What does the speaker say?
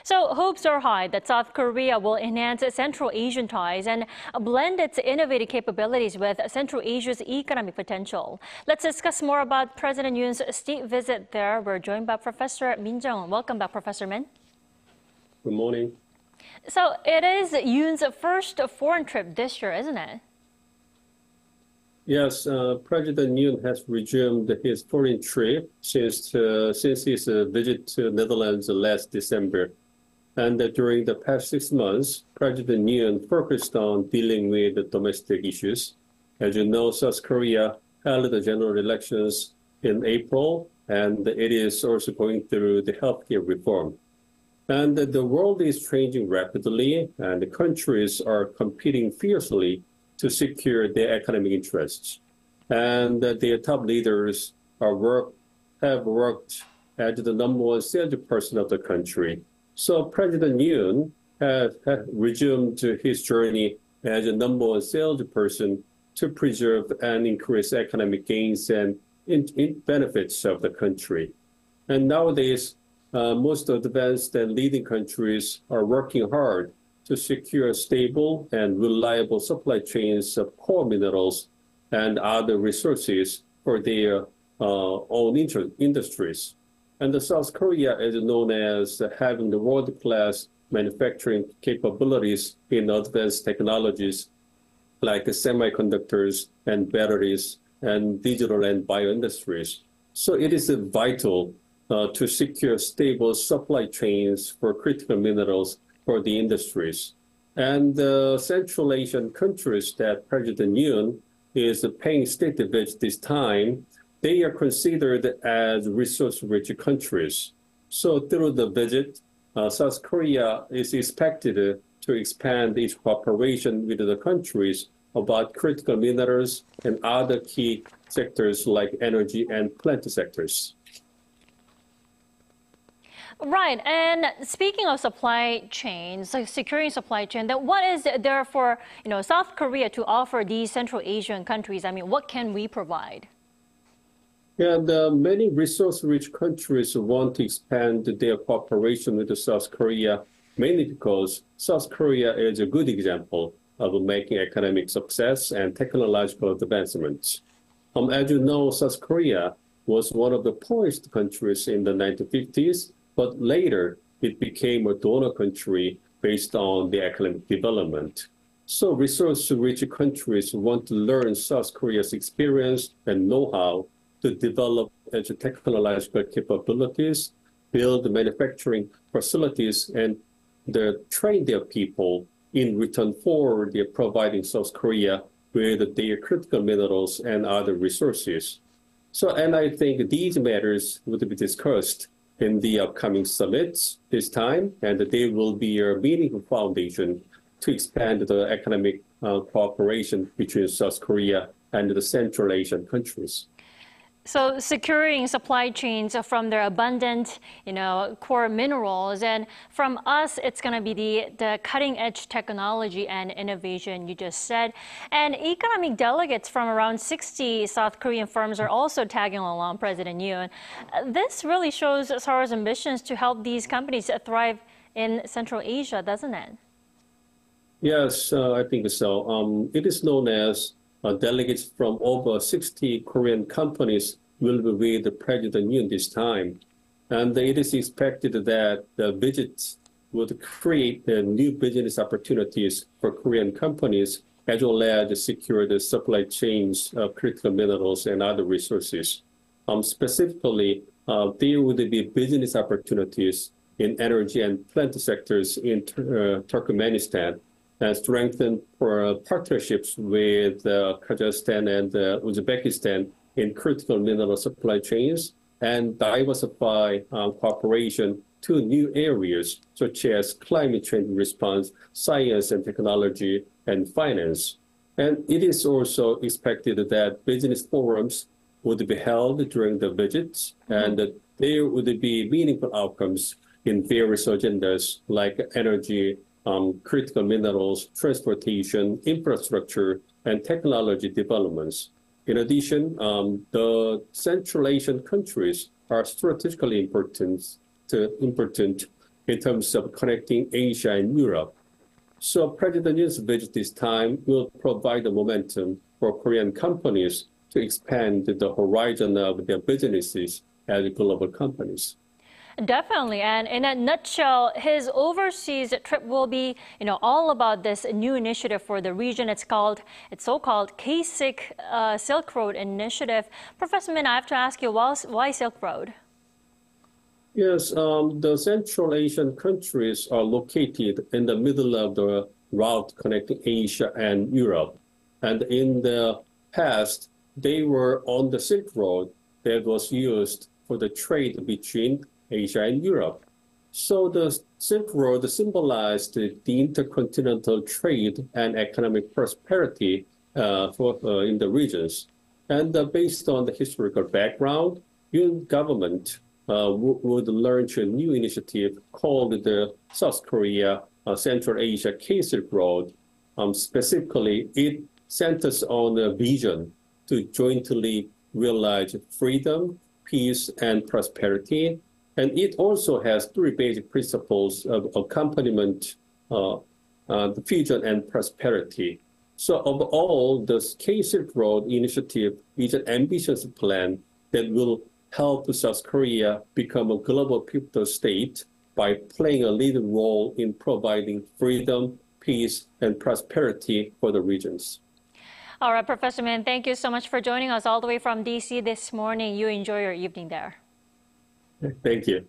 So hopes are high that South Korea will enhance Central Asian ties and blend its innovative capabilities with Central Asia's economic potential. Let's discuss more about President Yoon's state visit there. We're joined by Professor Min Jeong-hun. Welcome back, Professor Min. Good morning. So it is Yoon's first foreign trip this year, isn't it? Yes, President Yoon has resumed his foreign trip since his visit to Netherlands last December. And during the past 6 months, President Yoon focused on dealing with the domestic issues. As you know, South Korea held the general elections in April, and it is also going through the healthcare reform. And the world is changing rapidly, and the countries are competing fiercely to secure their economic interests. And their top leaders have worked as the #1 salesperson of the country. So President Yoon has resumed his journey as a #1 salesperson to preserve and increase economic gains and benefits of the country. And nowadays, most advanced and leading countries are working hard to secure stable and reliable supply chains of core minerals and other resources for their own industries. And South Korea is known as having the world-class manufacturing capabilities in advanced technologies like semiconductors and batteries and digital and bio industries. So it is vital to secure stable supply chains for critical minerals for the industries. And the Central Asian countries that President Yoon is paying state visit this time, they are considered as resource-rich countries. So through the visit, South Korea is expected to expand its cooperation with the countries about critical minerals and other key sectors like energy and plant sectors. Right. And speaking of supply chains, like securing supply chain, then what is there for South Korea to offer these Central Asian countries? I mean, what can we provide? And many resource-rich countries want to expand their cooperation with South Korea, mainly because South Korea is a good example of making economic success and technological advancements. As you know, South Korea was one of the poorest countries in the 1950s, but later it became a donor country based on the economic development. So resource-rich countries want to learn South Korea's experience and know-how to develop technological capabilities, build manufacturing facilities, and train their people in return for their providing South Korea with their critical minerals and other resources. And I think these matters would be discussed in the upcoming summits this time, and they will be a meaningful foundation to expand the economic cooperation between South Korea and the Central Asian countries. So securing supply chains from their abundant, core minerals, and from us, it's going to be the cutting-edge technology and innovation you just said. And economic delegates from around 60 South Korean firms are also tagging along President Yoon. This really shows Seoul's ambitions to help these companies thrive in Central Asia, doesn't it? Yes, I think so. It is known as delegates from over 60 Korean companies will be with President Yoon this time. And it is expected that the visits would create new business opportunities for Korean companies, as well as secure the supply chains of critical minerals and other resources. Specifically, there would be business opportunities in energy and plant sectors in Turkmenistan, and strengthen partnerships with Kazakhstan and Uzbekistan in critical mineral supply chains, and diversify cooperation to new areas such as climate change response, science and technology, and finance. And it is also expected that business forums would be held during the visits, and that there would be meaningful outcomes in various agendas like energy, critical minerals, transportation, infrastructure, and technology developments. In addition, the Central Asian countries are strategically important in terms of connecting Asia and Europe. So President Yoon's visit this time will provide the momentum for Korean companies to expand the horizon of their businesses as global companies. Definitely, and in a nutshell, his overseas trip will be, all about this new initiative for the region. It's so-called KSilkRoad initiative. Professor Min, I have to ask you, why Silk Road? Yes, the Central Asian countries are located in the middle of the route connecting Asia and Europe. And in the past, they were on the Silk Road that was used for the trade between Asia and Europe. So the Silk Road symbolized the intercontinental trade and economic prosperity in the regions. And based on the historical background, Yoon government would launch a new initiative called the South Korea Central Asia K-SilkRoad. Specifically, it centers on a vision to jointly realize freedom, peace, and prosperity. And it also has three basic principles of accompaniment, the fusion, and prosperity. So overall, the K-SilkRoad initiative is an ambitious plan that will help South Korea become a global pivotal state by playing a leading role in providing freedom, peace, and prosperity for the regions. All right, Professor Min, thank you so much for joining us all the way from DC this morning. You enjoy your evening there. Thank you.